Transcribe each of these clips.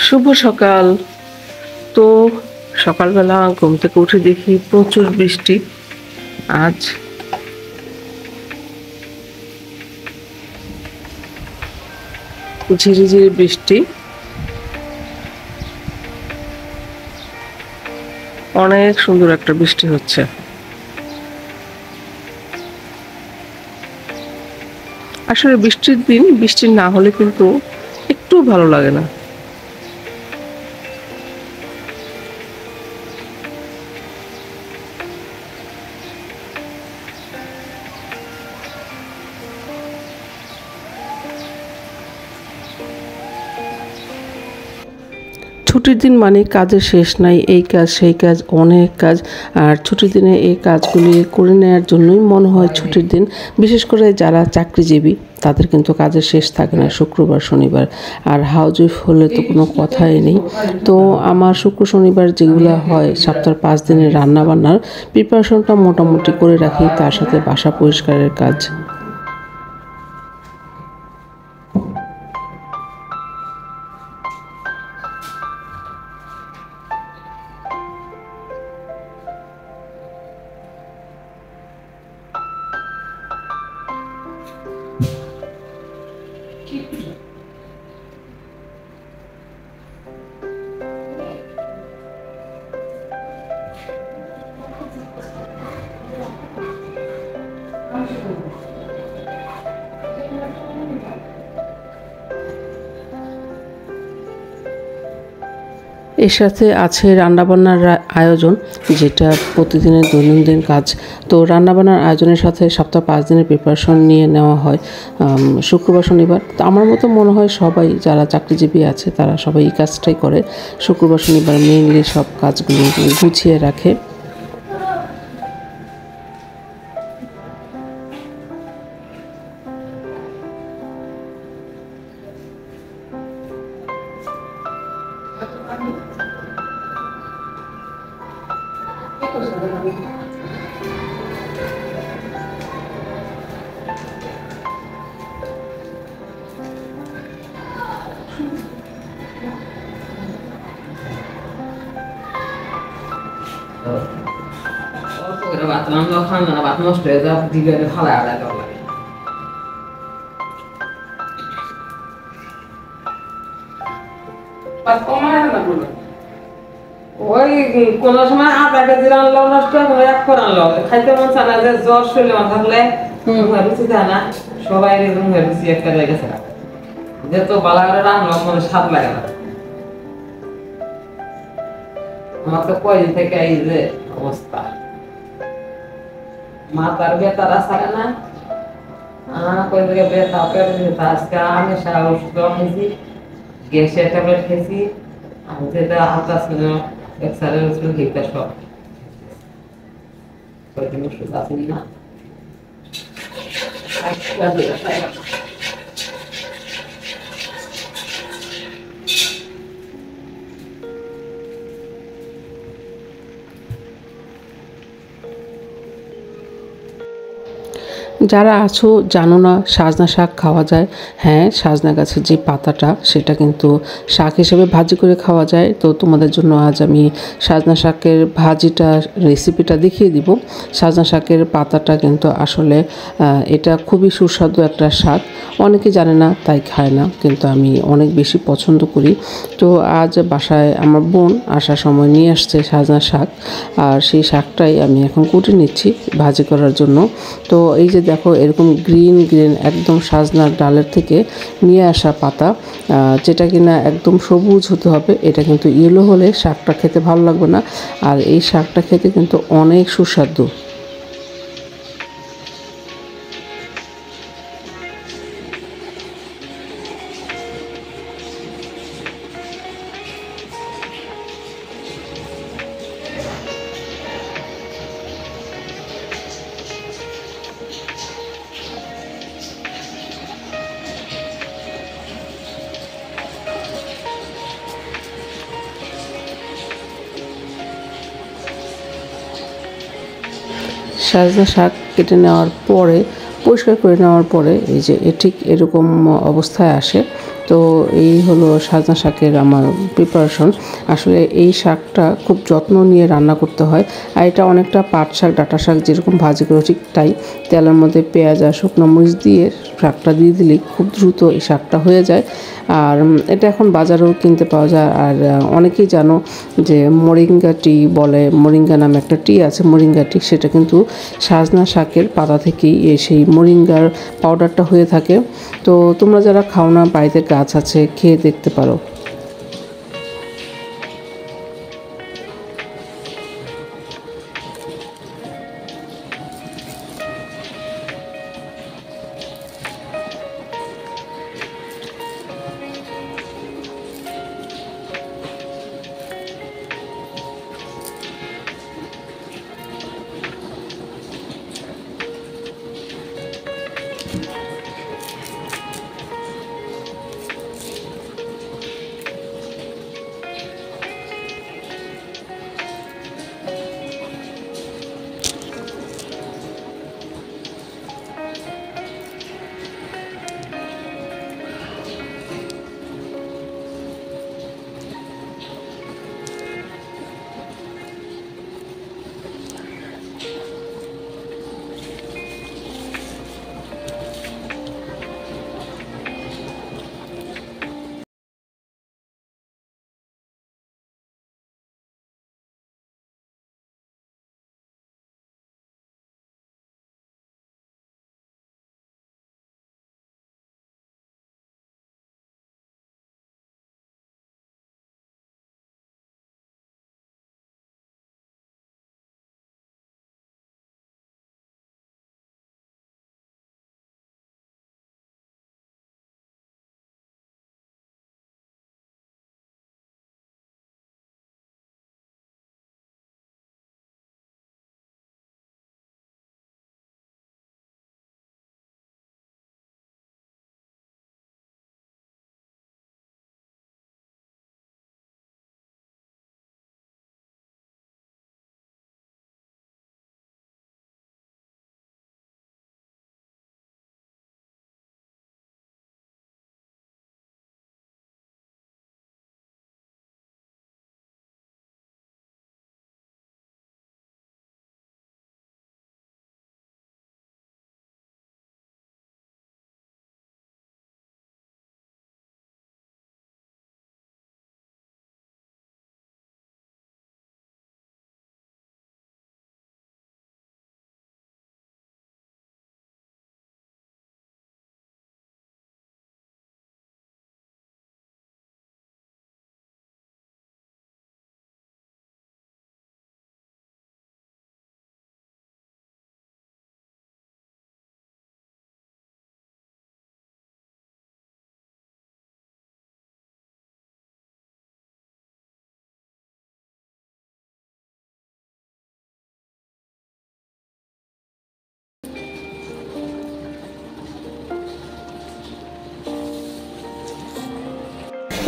শুভ সকাল। তো সকালবেলা ঘুম থেকে উঠে দেখি প্রচুর বৃষ্টি। আজ ঝিরিঝিরি বৃষ্টি, অনেক সুন্দর একটা বৃষ্টি হচ্ছে। আসলে বৃষ্টির দিন বৃষ্টি না হলে কিন্তু একটু ভালো লাগে না। ছুটির দিন মানে কাজের শেষ নাই, এই কাজ সেই কাজ, অনেক কাজ। আর ছুটির দিনে এই কাজগুলি করে নেওয়ার জন্যই মনে হয় ছুটির দিন, বিশেষ করে যারা চাকরিজীবী তাদের কিন্তু কাজের শেষ থাকে না শুক্রবার শনিবার। আর হাউসওয়াইফ হলে তো কোনো কথাই নেই। তো আমার শুক্র শনিবার যেগুলো হয় সপ্তাহের 5 দিনের রান্নাবান্নার প্রিপারেশনটা মোটামুটি করে রাখি, তার সাথে বাসা পরিষ্কারের কাজ। এর সাথে আছে রান্নাবান্নার আয়োজন, যেটা প্রতিদিনের দৈনন্দিন কাজ। তো রান্নাবান্নার আয়োজনের সাথে সপ্তাহ 5 দিনের প্রিপারেশন নিয়ে নেওয়া হয় শুক্রবার শনিবার। তো আমার মতো মনে হয় সবাই যারা চাকরিজীবী আছে তারা সবাই এই কাজটাই করে, শুক্রবার শনিবার মেইনলি সব কাজগুলো গুছিয়ে রাখে। অল্প করে ভাত রান্না খান না, ভাত নষ্ট হয়ে যাওয়া দিলে খালা আড়াই দেওয়া লাগে। ওই কোন সময় আধা কেজি রান্নাও নষ্ট হয়, 1 ফোড়ন আনলো খাইতে মন চায় না, যে জ্বর শরীরে মাথা থাকলে রুচি দেয় না, সবাই রুচি একটা জায়গা ছাড়া যে তো বালা করে রান্না কোনো স্বাদ লাগে না। আমার তো কয়দিন থেকে এই যে অবস্থা, মাথার ব্যথাটা ছাড়ে না। কয়দিন থেকে ব্যথা ব্যথা, আজকে আমি সারা ওষুধ খেয়েছি, গ্যাসের ট্যাবলেট খেয়েছি, আমি যেটা হাতা ছিল এক্সারে ছিল সেইটা সব কয়দিন ওষুধ আছে না। যারা আছো জানো না সাজনা শাক খাওয়া যায়। হ্যাঁ, সাজনা গাছের যে পাতাটা সেটা কিন্তু শাক হিসেবে ভাজি করে খাওয়া যায়। তো তোমাদের জন্য আজ আমি সাজনা শাকের ভাজিটা রেসিপিটা দেখিয়ে দিব। সাজনা শাকের পাতাটা কিন্তু আসলে এটা খুবই সুস্বাদু একটা শাক, অনেকে জানে না তাই খায় না, কিন্তু আমি অনেক বেশি পছন্দ করি। তো আজ বাসায় আমার বোন আসার সময় নিয়ে আসছে সাজনা শাক, আর সেই শাকটাই আমি এখন কুটে নিচ্ছি ভাজি করার জন্য। তো এই যে দেখো এরকম গ্রিন গ্রিন একদম সাজনার ডালের থেকে নিয়ে আসা পাতা, যেটা কিনা একদম সবুজ হতে হবে, এটা কিন্তু ইয়েলো হলে শাকটা খেতে ভালো লাগবে না। আর এই শাকটা খেতে কিন্তু অনেক সুস্বাদু। সাজনা শাক কেটে নেওয়ার পরে পরিষ্কার করে নেওয়ার পরে এই যে ঠিক এরকম অবস্থায় আসে। তো এই হলো সাজনা শাকের আমার প্রিপারেশন। আসলে এই শাকটা খুব যত্ন নিয়ে রান্না করতে হয়। আর এটা অনেকটা পাট শাক, ডাঁটা শাক যেরকম ভাজি করে ঠিক তাই। তেলের মধ্যে পেঁয়াজ আর শুকনো মরিচ দিয়ে শাকটা দিয়ে দিলেই খুব দ্রুত এই শাকটা হয়ে যায়। আর এটা এখন বাজারেও কিনতে পাওয়া যায়। আর অনেকেই জানো যে মোরিঙ্গা টি বলে, মোরিঙ্গা নামে একটা টি আছে, মোরিঙ্গা টি, সেটা কিন্তু সাজনা শাকের পাতা থেকেই সেই মোরিঙ্গার পাউডারটা হয়ে থাকে। তো তোমরা যারা খাও না, বাড়িতে গাছ আছে, খেয়ে দেখতে পারো।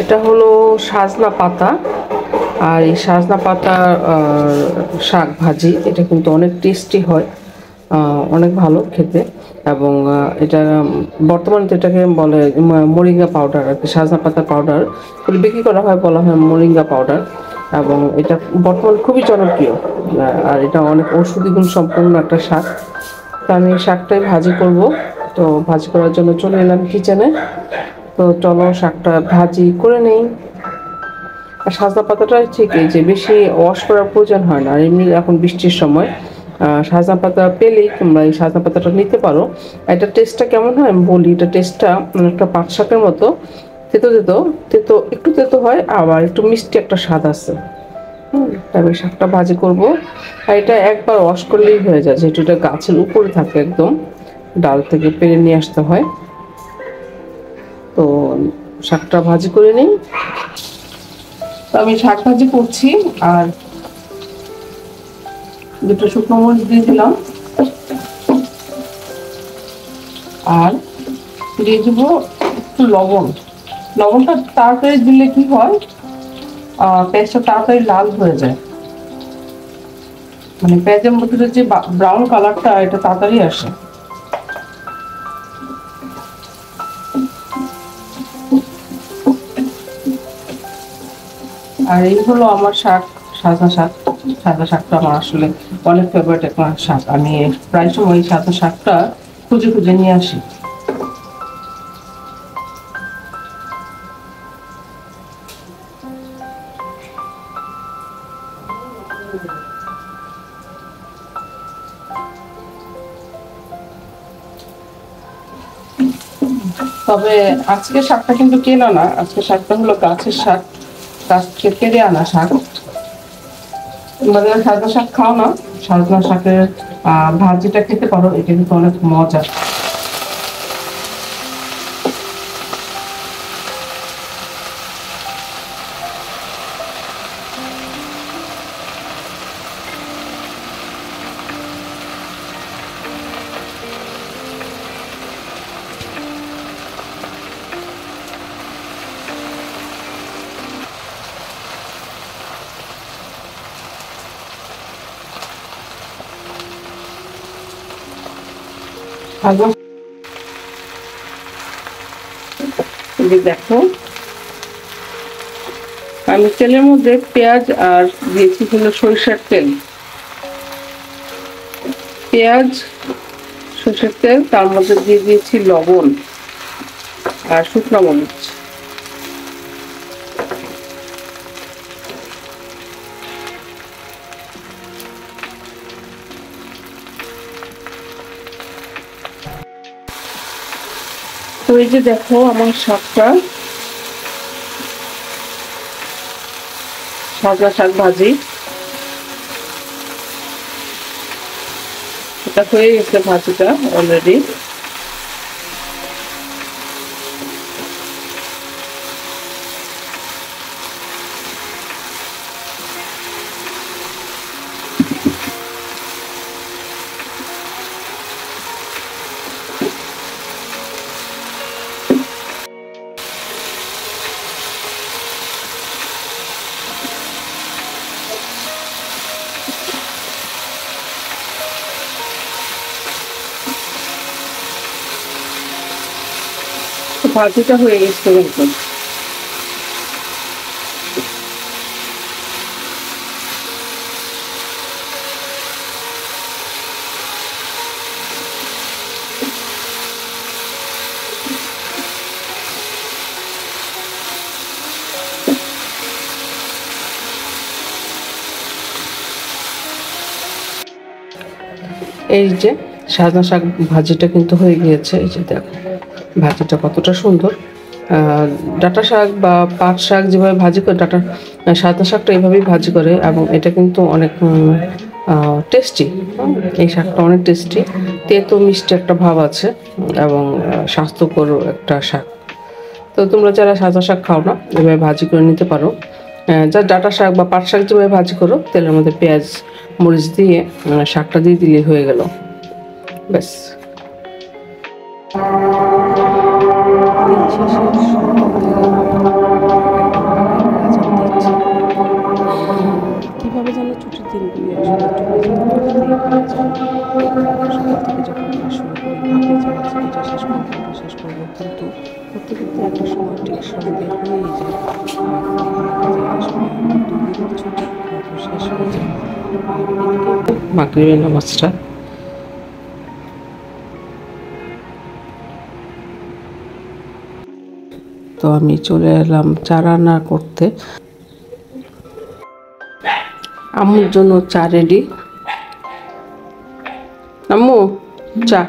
এটা হলো সাজনা পাতা। আর এই সাজনা পাতার শাক ভাজি, এটা কিন্তু অনেক টেস্টি হয়, অনেক ভালো খেতে। এবং এটা বর্তমানে তো এটাকে বলে মোরিঙ্গা পাউডার, আর কি সাজনা পাতার পাউডার বিক্রি করা হয়, বলা হয় মোরিঙ্গা পাউডার। এবং এটা বর্তমানে খুবই জনপ্রিয়। আর এটা অনেক ঔষধি গুণ সম্পন্ন একটা শাক। তো আমি শাকটাই ভাজি করব। তো ভাজি করার জন্য চলে এলাম কিচেনে। তো চলো শাকটা ভাজি করে নেই। আর সাজনা পাতাটা ঠিক এই যে বেশি ওয়াশ করার প্রয়োজন হয় না। আর এমনি এখন বৃষ্টির সময় সাজনা পাতা পেলেই তোমরা এই সাজনা পাতাটা নিতে পারো। এটা টেস্টটা কেমন হয় আমি বলি। এটা টেস্টটা একটা পাট শাকের মতো, তেতো তেতো তেতো, একটু তেতো হয়, আবার একটু মিষ্টি একটা স্বাদ আছে। আমি শাকটা ভাজি করব। আর এটা একবার ওয়াশ করলেই হয়ে যায়, যেহেতু এটা গাছের উপরে থাকে, একদম ডাল থেকে পেরে নিয়ে আসতে হয়। তো শাকটা ভাজি করে নিই। তো আমি শাক ভাজি করছি, আর দুটো শুকনো মরিচ দিয়ে দিলাম, আর দিয়ে দেবো একটু লবণ। লবণটা তাড়াতাড়ি দিলে কি হয়, পেঁয়াজটা তাড়াতাড়ি লাল হয়ে যায়, মানে পেঁয়াজের মধ্যে যে ব্রাউন কালারটা এটা তাড়াতাড়ি আসে। আর এই হলো আমার শাক, সাজনা শাক। সাজনা শাকটা আমার আসলে অনেক ফেভারিট একটা শাক। আমি প্রায় সময় সাজনা শাকটা খুঁজে খুঁজে নিয়ে আসি। তবে আজকে শাকটা কিন্তু কেনা না, আজকে শাকটা হলো গাছের শাক, গাছ থেকে কেটে আনা শাক। মানে সাজনা শাক খাও না, সাজনা শাকের ভাজিটা খেতে পারো, এটা কিন্তু অনেক মজা। দেখো আমি তেলের মধ্যে পেঁয়াজ আর দিয়েছি হলো সরিষার তেল, পেঁয়াজ সরিষার তেল, তার মধ্যে দিয়ে দিয়েছি লবণ আর শুকনো মরিচ। তো এই যে দেখো আমার শাকটা, সাজনা শাক ভাজি, এটা হয়ে গেছে ভাজিটা অলরেডি। ভাজিটা হয়ে গেছে একদম। এই যে সাজনা শাক ভাজিটা কিন্তু হয়ে গিয়েছে। এই যে দেখো ভাজিটা কতটা সুন্দর। ডাঁটা শাক বা পাট শাক যেভাবে ভাজি করে, সাজনা শাকটা এইভাবেই ভাজি করে, এবং এটা কিন্তু অনেক টেস্টি। এই শাকটা অনেক টেস্টি, তেতো মিষ্টি একটা ভাব আছে, এবং স্বাস্থ্যকর একটা শাক। তো তোমরা যারা সাজনা শাক খাও না, এভাবে ভাজি করে নিতে পারো। যা ডাঁটা শাক বা পাট শাক যেভাবে ভাজি করো, তেলের মধ্যে পেঁয়াজ মরিচ দিয়ে শাকটা দিয়ে দিলেই হয়ে গেল, ব্যাস। কিভাবে যেন ছুটির দিনগুলি আসলে চলে যায়, সকাল থেকে যখন কাজ শুরু করি ভাবি যে আজকে এটা শেষ করবো, ওটা শেষ করবো, কিন্তু করতে করতে একটা সময় টেনশন বের হয়েই যায়। আর দেখা যায় আসলে আমার 2 দিনের ছুটি মাত্র শেষ হয়ে যায়। আর এদিকে মাগরিবের নামাজটা, তো আমি চলে এলাম চা রান্না করতে। আম্মুর জন্য চা রেডি। আম্মু চা।